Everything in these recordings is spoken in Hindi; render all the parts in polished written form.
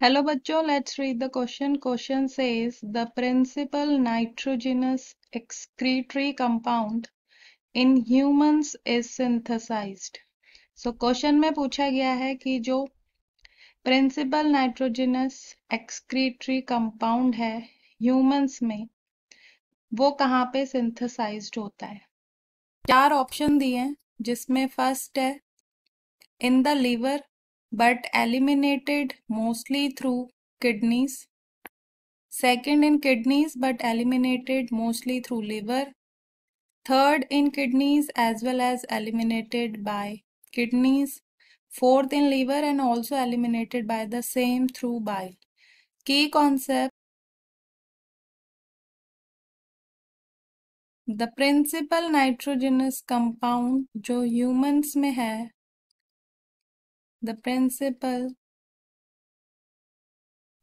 Hello बच्चों, let's read the question. Question says the principal nitrogenous excretory compound in humans is synthesized. So question में पूछा गया है कि जो principal nitrogenous excretory compound है humans में वो कहाँ पे synthesized होता है। चार ऑप्शन दिए हैं जिसमें फर्स्ट है in the liver but eliminated mostly through kidneys. Second in kidneys but eliminated mostly through liver. Third in kidneys as well as eliminated by kidneys. Fourth in liver and also eliminated by the same through bile. Key concept: the principal nitrogenous compound जो humans में है, the principal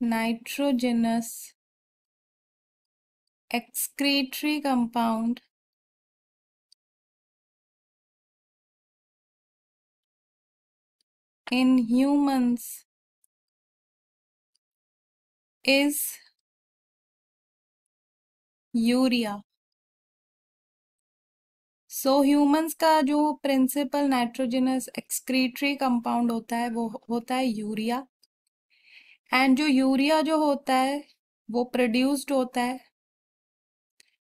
nitrogenous excretory compound in humans is urea. So humans का जो प्रिंसिपल नाइट्रोजनस एक्सक्रीटरी कंपाउंड होता है वो होता है यूरिया। एंड जो यूरिया जो होता है वो प्रोड्यूस्ड होता है,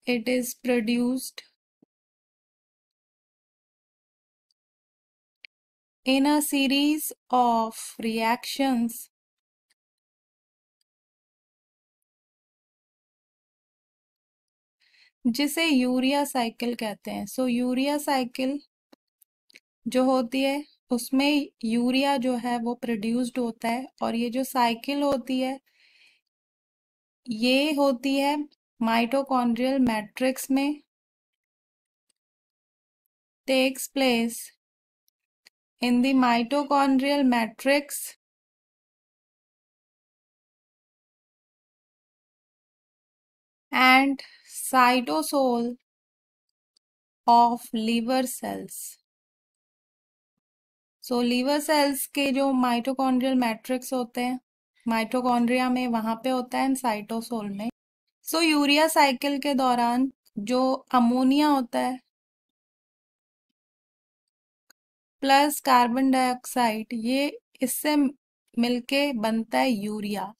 it is produced in a series of reactions जिसे यूरिया साइकिल कहते हैं। सो यूरिया साइकिल जो होती है उसमें यूरिया जो है वो प्रोड्यूस्ड होता है और ये जो साइकिल होती है ये होती है माइटोकॉन्ड्रियल मैट्रिक्स में, takes place in the mitochondrial matrix and cytosol of liver cells. So liver cells के जो माइटोकॉन्ड्रियल मैट्रिक्स होते हैं माइटोकॉन्ड्रिया में वहां पे होता है साइटोसोल में। सो यूरिया साइकिल के दौरान जो अमोनिया होता है प्लस कार्बन डाइऑक्साइड ये इससे मिलके बनता है यूरिया।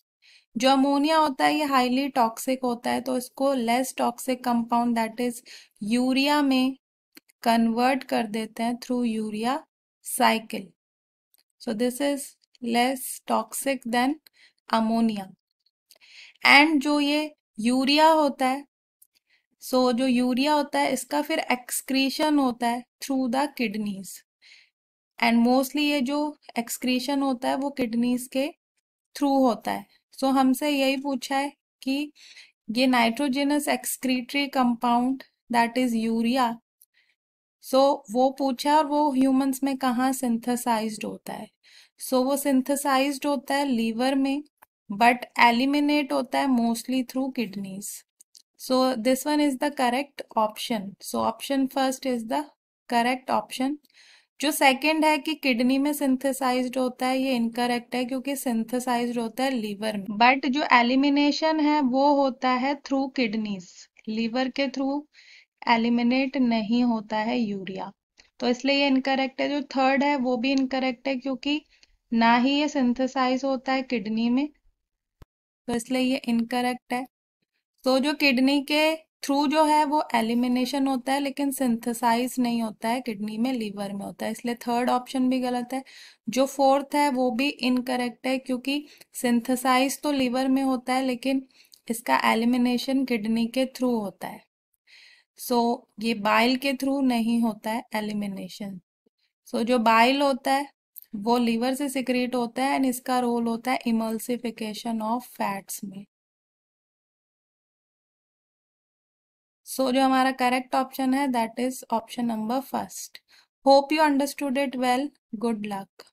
जो अमोनिया होता है ये हाईली टॉक्सिक होता है तो इसको less toxic compound that is urea में कन्वर्ट कर देते हैं through urea cycle. So this is less toxic than ammonia. And जो ये यूरिया होता है जो यूरिया होता है इसका फिर एक्सक्रीशन होता है through the kidneys and mostly ये जो एक्सक्रीशन होता है वो किडनीज के थ्रू होता है। हमसे यही पूछा है कि ये nitrogenous excretory compound that is urea वो पूछा और वो ह्यूमंस में कहाँ सिंथेसाइज्ड होता है। वो सिंथेसाइज्ड होता है लीवर में बट एलिमिनेट होता है mostly through kidneys. This one is the correct option. Option first is the correct option. जो सेकंड है कि किडनी में सिंथेसाइज्ड होता है ये इनकरेक्ट है क्योंकि सिंथेसाइज्ड होता है लीवर में बट जो एलिमिनेशन है वो होता है थ्रू किडनीज, लीवर के थ्रू एलिमिनेट नहीं होता है यूरिया। तो इसलिए ये इनकरेक्ट है। जो थर्ड है वो भी इनकरेक्ट है क्योंकि ना ही ये सिंथेसाइज होता है किडनी में, तो इसलिए ये इनकरेक्ट है। जो किडनी के थ्रू जो है वो एलिमिनेशन होता है लेकिन सिंथेसाइज नहीं होता है किडनी में, लीवर में होता है, इसलिए थर्ड ऑप्शन भी गलत है। जो फोर्थ है वो भी इनकरेक्ट है क्योंकि सिंथेसाइज तो लीवर में होता है लेकिन इसका एलिमिनेशन किडनी के थ्रू होता है। ये बाइल के थ्रू नहीं होता है एलिमिनेशन। जो बाइल होता है वो लीवर से सिक्रीट होता है एंड इसका रोल होता है इमल्सिफिकेशन ऑफ फैट्स में। जो हमारा करेक्ट ऑप्शन है that is option number first. Hope you understood it well. Good luck.